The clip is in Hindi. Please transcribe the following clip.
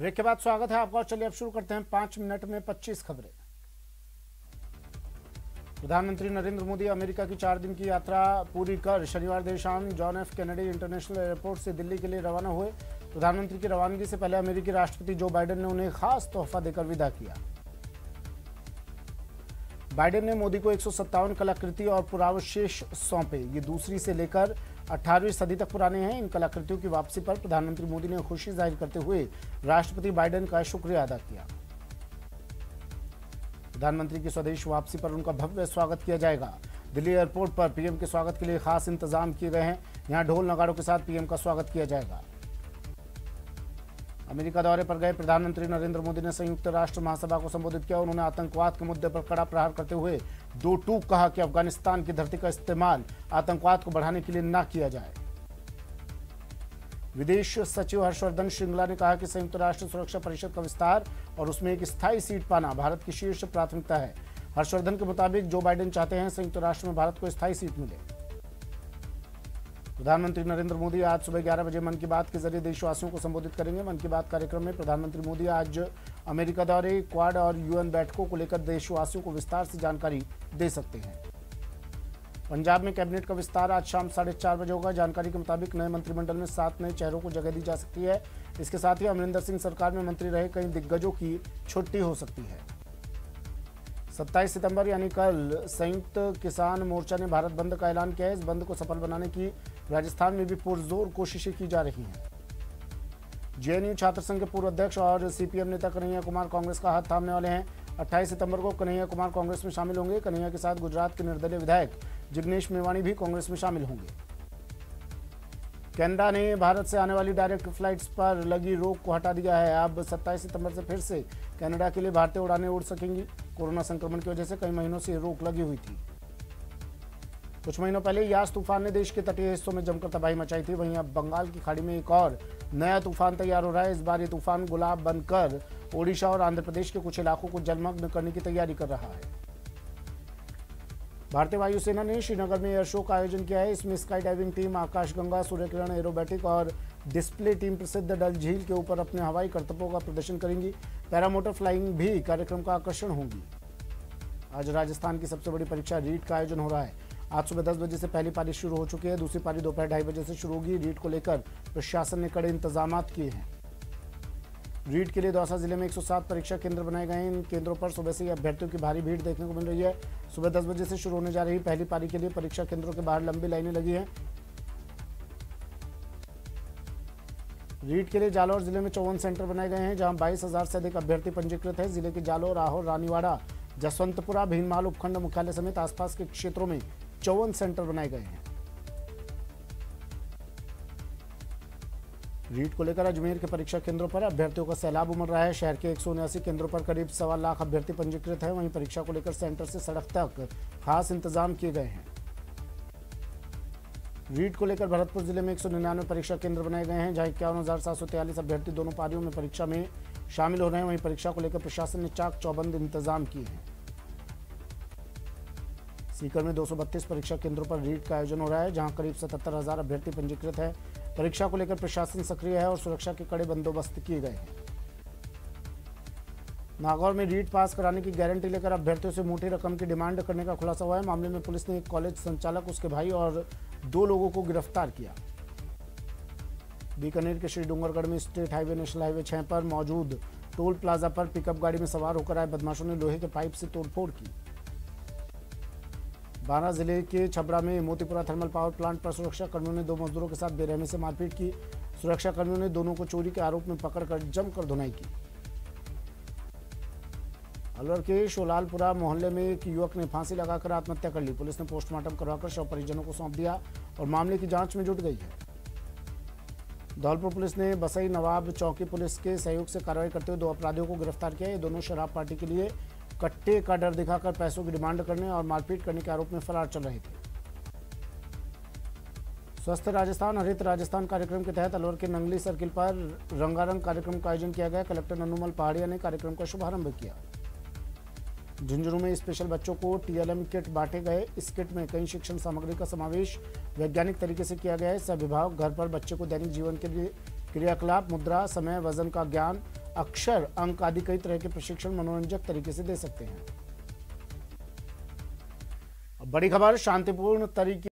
ब्रेक के बाद स्वागत है आपका। चलिए अब शुरू करते हैं 5 मिनट में 25 खबरें। प्रधानमंत्री नरेंद्र मोदी अमेरिका की 4 दिन की यात्रा पूरी कर शनिवार देर शाम John F Kennedy international airport से दिल्ली के लिए रवाना हुए। प्रधानमंत्री की रवानगी से पहले अमेरिकी राष्ट्रपति जो बाइडेन ने उन्हें खास तोहफा देकर विदा किया। बाइडेन ने मोदी को 157 कलाकृति और पुरावशेष सौंपे। ये दूसरी से लेकर 18वीं सदी तक पुराने हैं। इन कलाकृतियों की वापसी पर प्रधानमंत्री मोदी ने खुशी जाहिर करते हुए राष्ट्रपति बाइडेन का शुक्रिया अदा किया। प्रधानमंत्री की स्वदेश वापसी पर उनका भव्य स्वागत किया जाएगा। दिल्ली एयरपोर्ट पर पीएम के स्वागत के लिए खास इंतजाम किए गए हैं। यहां ढोल नगाड़ों के साथ पीएम का स्वागत किया जाएगा। अमेरिका दौरे पर गए प्रधानमंत्री नरेंद्र मोदी ने संयुक्त राष्ट्र महासभा को संबोधित किया। उन्होंने आतंकवाद के मुद्दे पर कड़ा प्रहार करते हुए दो टूक कहा कि अफगानिस्तान की धरती का इस्तेमाल आतंकवाद को बढ़ाने के लिए न किया जाए। विदेश सचिव हर्षवर्धन श्रृंगला ने कहा कि संयुक्त राष्ट्र सुरक्षा परिषद का विस्तार और उसमें एक स्थायी सीट पाना भारत की शीर्ष प्राथमिकता है। हर्षवर्धन के मुताबिक जो बाइडेन चाहते हैं संयुक्त राष्ट्र में भारत को स्थायी सीट मिले। प्रधानमंत्री नरेंद्र मोदी आज सुबह 11 बजे मन की बात के जरिए देशवासियों को संबोधित करेंगे। मन की बात कार्यक्रम में प्रधानमंत्री मोदी आज अमेरिका दौरे, क्वाड और यूएन बैठकों को लेकर देशवासियों को विस्तार से जानकारी दे सकते हैं। पंजाब में कैबिनेट का विस्तार आज शाम 4:30 बजे होगा। जानकारी के मुताबिक नए मंत्रिमंडल में 7 नए चेहरों को जगह दी जा सकती है। इसके साथ ही अमरिंदर सिंह सरकार में मंत्री रहे कई दिग्गजों की छुट्टी हो सकती है। 27 सितंबर यानी कल संयुक्त किसान मोर्चा ने भारत बंद का ऐलान किया है। इस बंद को सफल बनाने की राजस्थान में भी पुरजोर कोशिशें की जा रही हैं। जेएनयू छात्र संघ के पूर्व अध्यक्ष और सीपीएम नेता कन्हैया कुमार कांग्रेस का हाथ थामने वाले हैं। 28 सितंबर को कन्हैया कुमार कांग्रेस में शामिल होंगे। कन्हैया के साथ गुजरात के निर्दलीय विधायक जिग्नेश मेवाणी भी कांग्रेस में शामिल होंगे। कनाडा ने भारत से आने वाली डायरेक्ट फ्लाइट्स पर लगी रोक को हटा दिया है। अब 27 सितंबर से फिर से कनाडा के लिए भारतीय उड़ानें उड़ सकेंगी। कोरोना संक्रमण की वजह से कई महीनों से रोक लगी हुई थी। कुछ महीनों पहले यास तूफान ने देश के तटीय हिस्सों में जमकर तबाही मचाई थी। वहीं अब बंगाल की खाड़ी में एक और नया तूफान तैयार हो रहा है। इस बार ये तूफान गुलाब बनकर ओडिशा और आंध्र प्रदेश के कुछ इलाकों को जलमग्न करने की तैयारी कर रहा है। भारतीय वायुसेना ने श्रीनगर में एयर शो का आयोजन किया है। इसमें स्काई डाइविंग टीम, आकाशगंगा, सूर्य किरण एरोबैटिक और डिस्प्ले टीम प्रसिद्ध डल झील के ऊपर अपने हवाई करतबों का प्रदर्शन करेंगी। पैरामोटर फ्लाइंग भी कार्यक्रम का आकर्षण होगी। आज राजस्थान की सबसे बड़ी परीक्षा रीट का आयोजन हो रहा है। आज सुबह 10 बजे से पहली पारी शुरू हो चुकी है। दूसरी पारी दोपहर 2:30 बजे से शुरू होगी। रीट को लेकर प्रशासन ने कड़े इंतजाम किए हैं। रीट के लिए दौसा जिले में 107 परीक्षा केंद्र बनाए गए हैं। इन केंद्रों पर सुबह से ही अभ्यर्थियों की भारी भीड़ देखने को मिल रही है। सुबह 10 बजे से शुरू होने जा रही पहली पारी के लिए परीक्षा केंद्रों के बाहर लंबी लाइनें लगी हैं। रीट के लिए जालौर जिले में 54 सेंटर बनाए गए हैं, जहां 22,000 से अधिक अभ्यर्थी पंजीकृत हैं। जिले के जालौर, आहोर, रानीवाड़ा, जसवंतपुरा, भीनमाल उपखंड मुख्यालय समेत आसपास के क्षेत्रों में 54 सेंटर बनाए गए हैं। रीट को लेकर अजमेर के परीक्षा केंद्रों पर अभ्यर्थियों का सैलाब उमड़ रहा है। शहर के 179 केंद्रों पर करीब 1.25 लाख अभ्यर्थी पंजीकृत हैं। वहीं परीक्षा को लेकर सेंटर से सड़क तक खास इंतजाम किए गए हैं। रीट को लेकर भरतपुर जिले में 199 परीक्षा केंद्र बनाए गए हैं, जहां 51,743 अभ्यर्थी दोनों पारियों में परीक्षा में शामिल हो रहे हैं। वहीं परीक्षा को लेकर प्रशासन ने चाक चौबंद इंतजाम किए हैं। सीकर में 232 परीक्षा केंद्रों पर रीट का आयोजन हो रहा है, जहां करीब 77,000 अभ्यर्थी पंजीकृत है। परीक्षा को लेकर प्रशासन सक्रिय है और सुरक्षा के कड़े बंदोबस्त किए गए हैं। नागौर में रीट पास कराने की गारंटी लेकर अभ्यर्थियों से मोटी रकम की डिमांड करने का खुलासा हुआ है। मामले में पुलिस ने एक कॉलेज संचालक, उसके भाई और 2 लोगों को गिरफ्तार किया। बीकानेर के श्री डूंगरगढ़ में स्टेट हाईवे नेशनल हाईवे 6 पर मौजूद टोल प्लाजा पर पिकअप गाड़ी में सवार होकर आए बदमाशों ने लोहे के पाइप से तोड़फोड़ की। बारां जिले के छबड़ा में मोतीपुरा थर्मल पावर प्लांट पर सुरक्षा कर्मियों ने 2 मजदूरों के साथ बेरहमी से मारपीट की। सुरक्षा कर्मियों ने दोनों को चोरी के आरोप में पकड़कर जमकर धुनाई की। अलवर के शोलालपुरा मोहल्ले में एक युवक ने फांसी लगाकर आत्महत्या कर ली। पुलिस ने पोस्टमार्टम करवाकर शव परिजनों को सौंप दिया और मामले की जांच में जुट गई है। धौलपुर पुलिस ने बसई नवाब चौकी पुलिस के सहयोग से कार्रवाई करते हुए 2 अपराधियों को गिरफ्तार किया। ये दोनों शराब पार्टी के लिए कट्टे का डर दिखाकर पैसों की डिमांड करने और मारपीट करने के आरोप में फरार चल रहे थे। स्वस्थ राजस्थान हरित राजस्थान कार्यक्रम के तहत अलवर के नंगली सर्किल पर रंगारंग कार्यक्रम का आयोजन किया गया। कलेक्टर नन्नूमल पहाड़िया ने कार्यक्रम का शुभारंभ किया। झुंझुनू में स्पेशल बच्चों को टीएलएम किट बांटे गए। इस किट में कई शिक्षण सामग्री का समावेश वैज्ञानिक तरीके से किया गया है। इससे अभिभावक घर पर बच्चे को दैनिक जीवन के लिए क्रियाकलाप, मुद्रा, समय, वजन का ज्ञान अक्षर, अंक आदि कई तरह के प्रशिक्षण मनोरंजक तरीके से दे सकते हैं। अब बड़ी खबर, शांतिपूर्ण तरीके